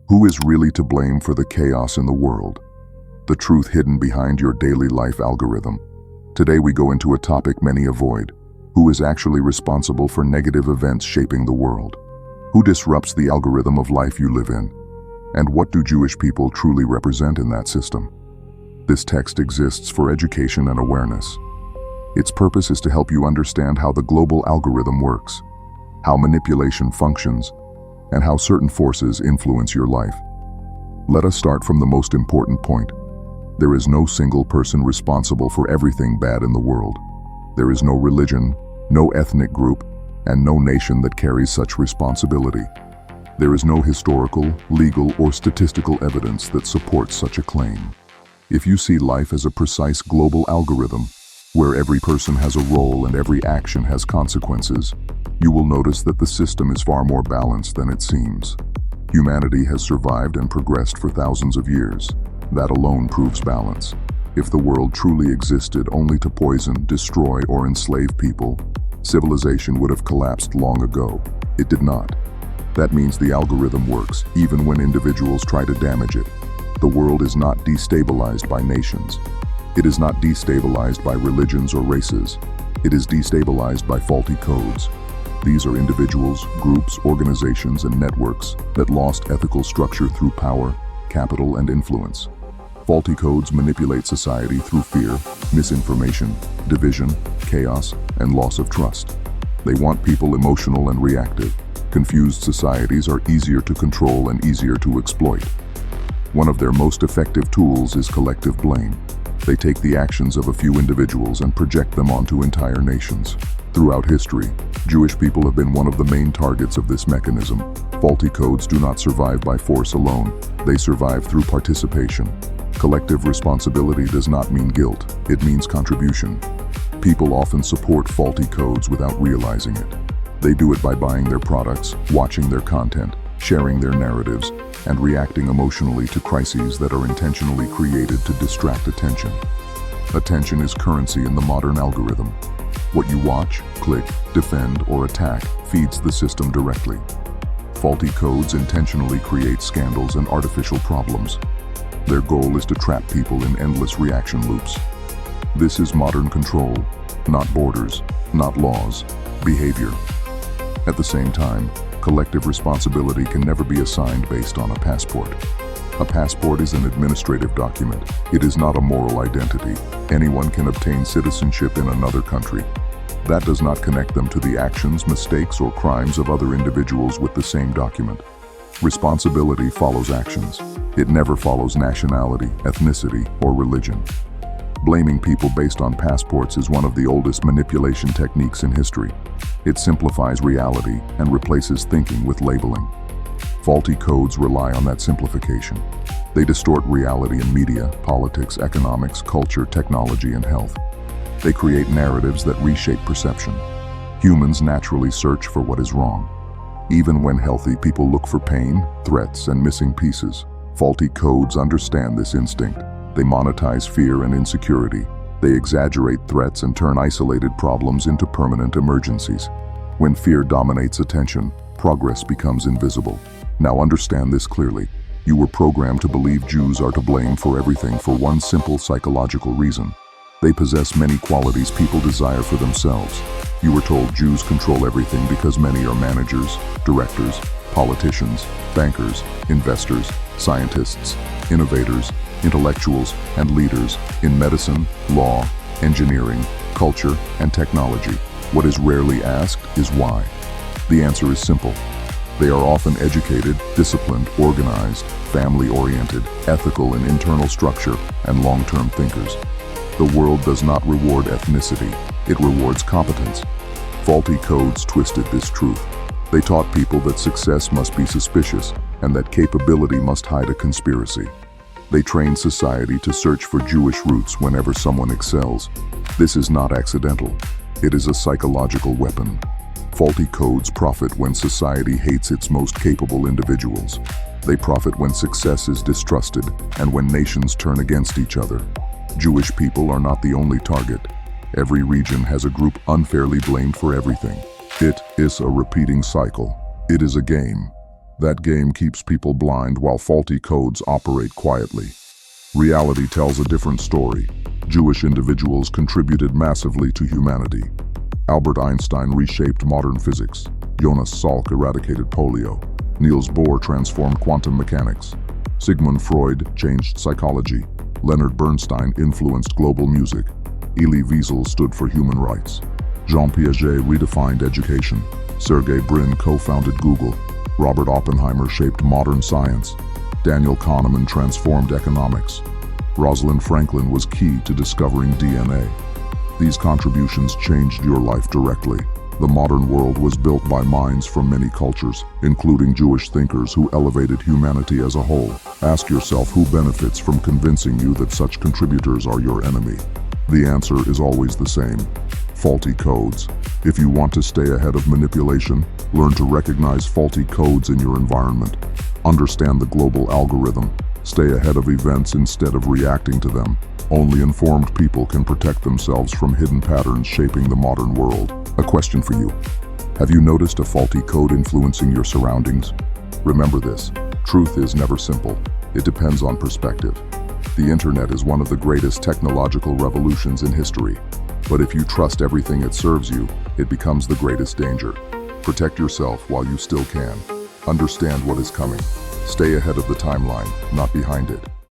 Who is really to blame for the chaos in the world? The truth hidden behind your daily life algorithm. Today we go into a topic many avoid. Who is actually responsible for negative events shaping the world? Who disrupts the algorithm of life you live in? And what do Jewish people truly represent in that system? This text exists for education and awareness. Its purpose is to help you understand how the global algorithm works, how manipulation functions, and how certain forces influence your life. Let us start from the most important point. There is no single person responsible for everything bad in the world. There is no religion, no ethnic group, and no nation that carries such responsibility. There is no historical, legal, or statistical evidence that supports such a claim. If you see life as a precise global algorithm, where every person has a role and every action has consequences, you will notice that the system is far more balanced than it seems. Humanity has survived and progressed for thousands of years. That alone proves balance. If the world truly existed only to poison, destroy, or enslave people, civilization would have collapsed long ago. It did not. That means the algorithm works, even when individuals try to damage it. The world is not destabilized by nations. It is not destabilized by religions or races. It is destabilized by faulty codes. These are individuals, groups, organizations, and networks that lost ethical structure through power, capital, and influence. Faulty codes manipulate society through fear, misinformation, division, chaos, and loss of trust. They want people emotional and reactive. Confused societies are easier to control and easier to exploit. One of their most effective tools is collective blame. They take the actions of a few individuals and project them onto entire nations. Throughout history, Jewish people have been one of the main targets of this mechanism. Faulty codes do not survive by force alone. They survive through participation. Collective responsibility does not mean guilt, it means contribution. People often support faulty codes without realizing it. They do it by buying their products, watching their content, sharing their narratives, and reacting emotionally to crises that are intentionally created to distract attention. Attention is currency in the modern algorithm. What you watch, click, defend, or attack feeds the system directly. Faulty codes intentionally create scandals and artificial problems. Their goal is to trap people in endless reaction loops. This is modern control, not borders, not laws, behavior. At the same time, collective responsibility can never be assigned based on a passport. A passport is an administrative document. It is not a moral identity. Anyone can obtain citizenship in another country. That does not connect them to the actions, mistakes, or crimes of other individuals with the same document. Responsibility follows actions. It never follows nationality, ethnicity, or religion. Blaming people based on passports is one of the oldest manipulation techniques in history. It simplifies reality and replaces thinking with labeling. Faulty codes rely on that simplification. They distort reality in media, politics, economics, culture, technology, and health. They create narratives that reshape perception. Humans naturally search for what is wrong. Even when healthy, people look for pain, threats, and missing pieces. Faulty codes understand this instinct. They monetize fear and insecurity. They exaggerate threats and turn isolated problems into permanent emergencies. When fear dominates attention, progress becomes invisible. Now understand this clearly. You were programmed to believe Jews are to blame for everything for one simple psychological reason. They possess many qualities people desire for themselves. You were told Jews control everything because many are managers, directors, politicians, bankers, investors, scientists, innovators, intellectuals, and leaders in medicine, law, engineering, culture, and technology. What is rarely asked is why. The answer is simple. They are often educated, disciplined, organized, family-oriented, ethical in internal structure, and long-term thinkers. The world does not reward ethnicity, it rewards competence. Faulty codes twisted this truth. They taught people that success must be suspicious and that capability must hide a conspiracy. They trained society to search for Jewish roots whenever someone excels. This is not accidental. It is a psychological weapon. Faulty codes profit when society hates its most capable individuals. They profit when success is distrusted and when nations turn against each other. Jewish people are not the only target. Every region has a group unfairly blamed for everything. It is a repeating cycle. It is a game. That game keeps people blind while faulty codes operate quietly. Reality tells a different story. Jewish individuals contributed massively to humanity. Albert Einstein reshaped modern physics. Jonas Salk eradicated polio. Niels Bohr transformed quantum mechanics. Sigmund Freud changed psychology. Leonard Bernstein influenced global music. Elie Wiesel stood for human rights. Jean Piaget redefined education. Sergey Brin co-founded Google. Robert Oppenheimer shaped modern science. Daniel Kahneman transformed economics. Rosalind Franklin was key to discovering DNA. These contributions changed your life directly. The modern world was built by minds from many cultures, including Jewish thinkers who elevated humanity as a whole. Ask yourself who benefits from convincing you that such contributors are your enemy. The answer is always the same: faulty codes. If you want to stay ahead of manipulation, learn to recognize faulty codes in your environment. Understand the global algorithm. Stay ahead of events instead of reacting to them. Only informed people can protect themselves from hidden patterns shaping the modern world. A question for you. Have you noticed a faulty code influencing your surroundings? Remember this: truth is never simple. It depends on perspective. The internet is one of the greatest technological revolutions in history. But if you trust everything it serves you, it becomes the greatest danger. Protect yourself while you still can. Understand what is coming. Stay ahead of the timeline, not behind it.